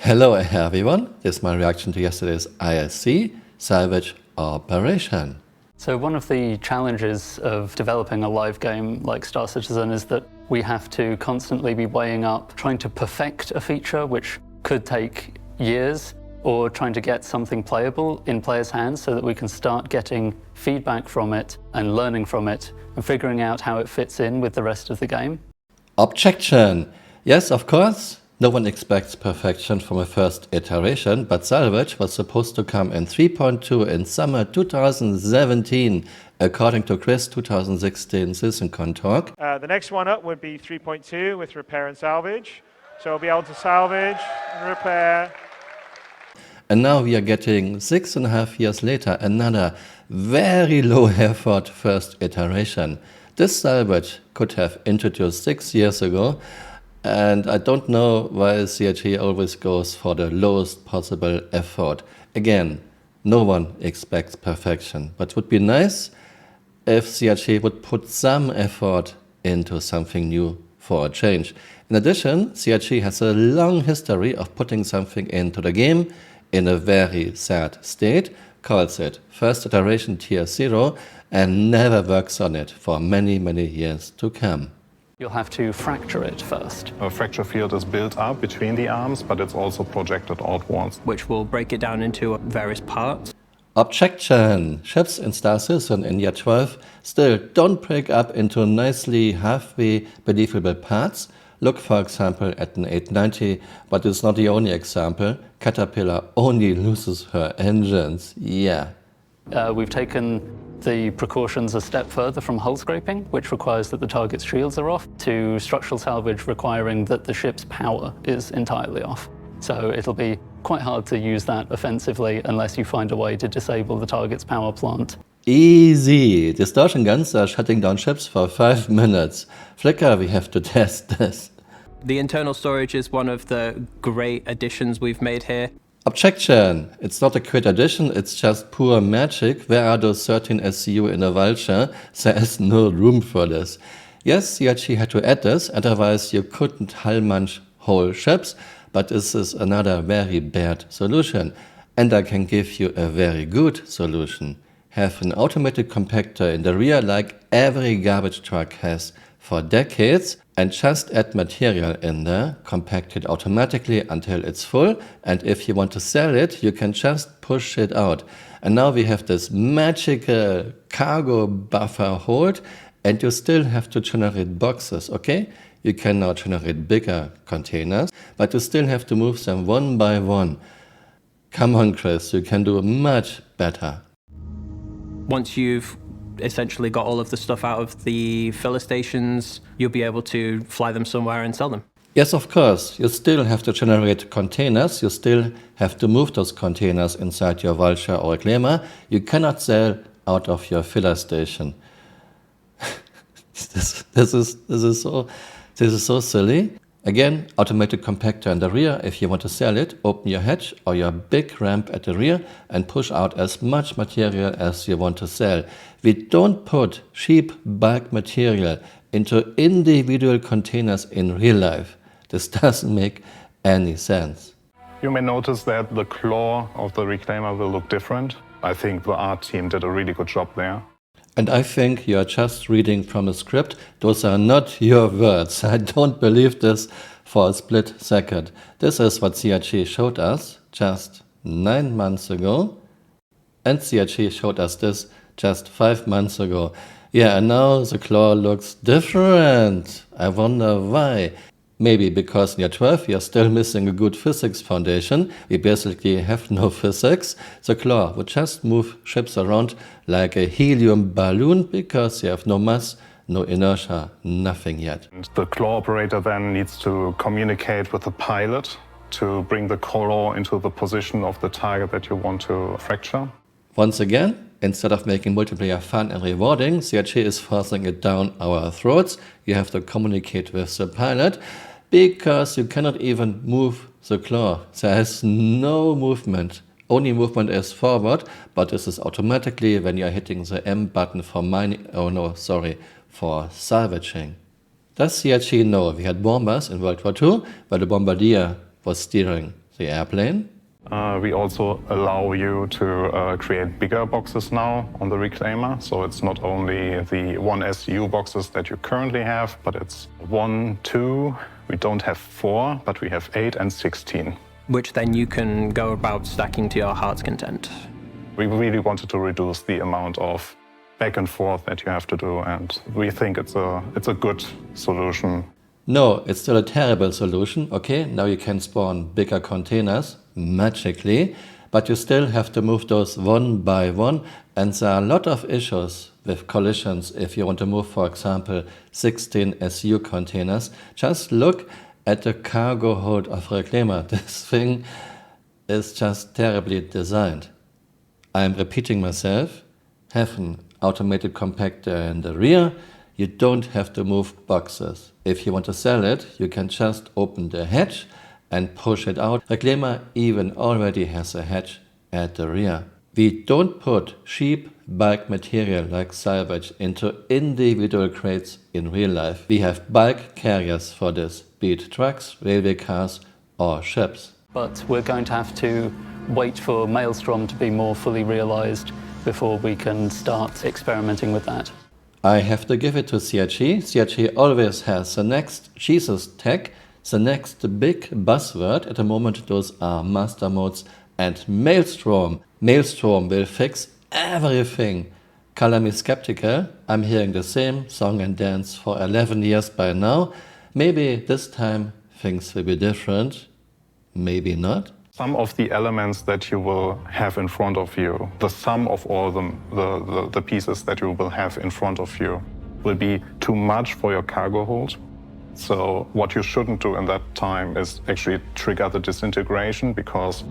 Hello everyone, this is my reaction to yesterday's ISC, Salvage Operation. So one of the challenges of developing a live game like Star Citizen is that we have to constantly be weighing up, trying to perfect a feature which could take years, or trying to get something playable in players' hands so that we can start getting feedback from it and learning from it and figuring out how it fits in with the rest of the game. Objection! Yes, of course. No one expects perfection from a first iteration, but Salvage was supposed to come in 3.2 in summer 2017, according to Chris' 2016 CitizenCon talk. The next one up would be 3.2 with repair and salvage. So we'll be able to salvage and repair. And now we are getting 6.5 years later another very low effort first iteration. This Salvage could have introduced 6 years ago. And I don't know why CRG always goes for the lowest possible effort. Again, no one expects perfection, but it would be nice if CRG would put some effort into something new for a change. In addition, CRG has a long history of putting something into the game in a very sad state, calls it first iteration tier 0, and never works on it for many, many years to come. You'll have to fracture it first. A fracture field is built up between the arms, but it's also projected outwards, which will break it down into various parts. Objection! Ships in Star Citizen in year 12 still don't break up into nicely halfway believable parts. Look, for example, at an 890, but it's not the only example. Caterpillar only loses her engines. Yeah. We've taken the precautions a step further, from hull scraping, which requires that the target's shields are off, to structural salvage requiring that the ship's power is entirely off. So it'll be quite hard to use that offensively unless you find a way to disable the target's power plant. Easy! Distortion guns are shutting down ships for 5 minutes. Flicker, we have to test this. The internal storage is one of the great additions we've made here. Objection! It's not a great addition, it's just poor magic. Where are those 13 SCU in a vulture? There is no room for this. Yes, CRG had to add this, otherwise you couldn't hull munch whole ships, but this is another very bad solution. And I can give you a very good solution. Have an automated compactor in the rear like every garbage truck has for decades, and just add material in there, compact it automatically until it's full, and if you want to sell it, you can just push it out. And now we have this magical cargo buffer hold, and you still have to generate boxes, okay? You can now generate bigger containers, but you still have to move them one by one. Come on, Chris, you can do much better. Once you've essentially got all of the stuff out of the filler stations, you'll be able to fly them somewhere and sell them. Yes, of course. You still have to generate containers. You still have to move those containers inside your Vulture or Reclaimer. You cannot sell out of your filler station. This is so silly. Again, automated compactor in the rear. If you want to sell it, open your hatch or your big ramp at the rear and push out as much material as you want to sell. We don't put cheap bulk material into individual containers in real life. This doesn't make any sense. You may notice that the claw of the Reclaimer will look different. I think the art team did a really good job there. And I think you are just reading from a script. Those are not your words. I don't believe this for a split second. This is what CRG showed us just 9 months ago. And CRG showed us this just 5 months ago. Yeah, and now the claw looks different. I wonder why. Maybe because in year 12 we are still missing a good physics foundation. We basically have no physics. The claw would just move ships around like a helium balloon because you have no mass, no inertia, nothing yet. And the claw operator then needs to communicate with the pilot to bring the claw into the position of the target that you want to fracture. Once again, instead of making multiplayer fun and rewarding, CRG is forcing it down our throats. You have to communicate with the pilot because you cannot even move the claw. There is no movement. Only movement is forward, but this is automatically when you are hitting the M button for mining. Oh no, sorry, for salvaging. Does CRG know we had bombers in World War II where the bombardier was steering the airplane. We also allow you to create bigger boxes now on the Reclaimer. So it's not only the 1 SU boxes that you currently have, but it's 1, 2, we don't have 4, but we have 8 and 16. Which then you can go about stacking to your heart's content. We really wanted to reduce the amount of back and forth that you have to do, and we think it's a good solution. No, it's still a terrible solution. Okay, now you can spawn bigger containers magically, but you still have to move those one by one, and there are a lot of issues with collisions if you want to move, for example, 16 SU containers. Just look at the cargo hold of Reclaimer. This thing is just terribly designed. I'm repeating myself. Have an automated compactor in the rear. You don't have to move boxes. If you want to sell it, you can just open the hatch and push it out. Reclaimer even already has a hatch at the rear. We don't put cheap bulk material like Salvage into individual crates in real life. We have bulk carriers for this, be it trucks, railway cars or ships. But we're going to have to wait for Maelstrom to be more fully realized before we can start experimenting with that. I have to give it to CRG. CRG always has the next Jesus tech, the next big buzzword. At the moment, those are master modes and Maelstrom. Maelstrom will fix everything. Color me skeptical. I'm hearing the same song and dance for 11 years by now. Maybe this time things will be different. Maybe not. Some of the elements that you will have in front of you, the sum of all the pieces that you will have in front of you, will be too much for your cargo hold. So what you shouldn't do in that time is actually trigger the disintegration, because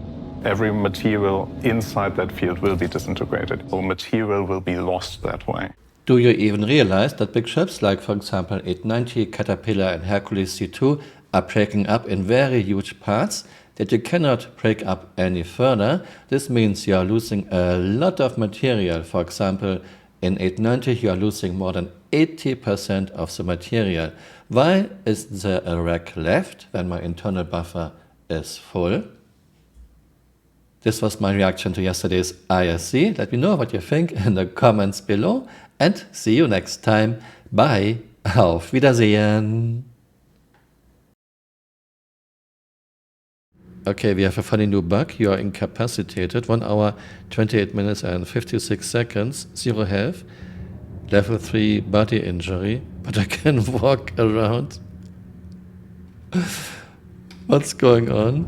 every material inside that field will be disintegrated. So material will be lost that way. Do you even realize that big ships like, for example, 890, Caterpillar and Hercules C2 are breaking up in very huge parts that you cannot break up any further? This means you are losing a lot of material. For example, in 890 you are losing more than 80% of the material. Why is there a rack left when my internal buffer is full? This was my reaction to yesterday's ISC. Let me know what you think in the comments below, and see you next time. Bye. Auf Wiedersehen. Okay, we have a funny new bug. You are incapacitated. 1 hour, 28 minutes and 56 seconds. 0 health. Level 3 body injury. But I can walk around. What's going on?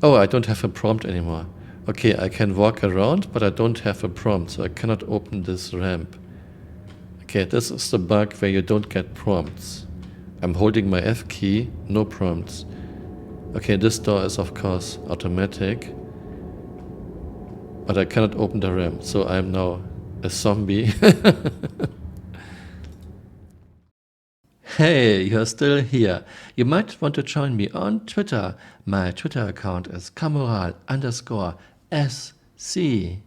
Oh, I don't have a prompt anymore. Okay, I can walk around, but I don't have a prompt, so I cannot open this ramp. Okay, this is the bug where you don't get prompts. I'm holding my F key, no prompts. Okay, this door is of course automatic, but I cannot open the ramp, so I'm now a zombie. Hey, you're still here. You might want to join me on Twitter. My Twitter account is Camural_SC.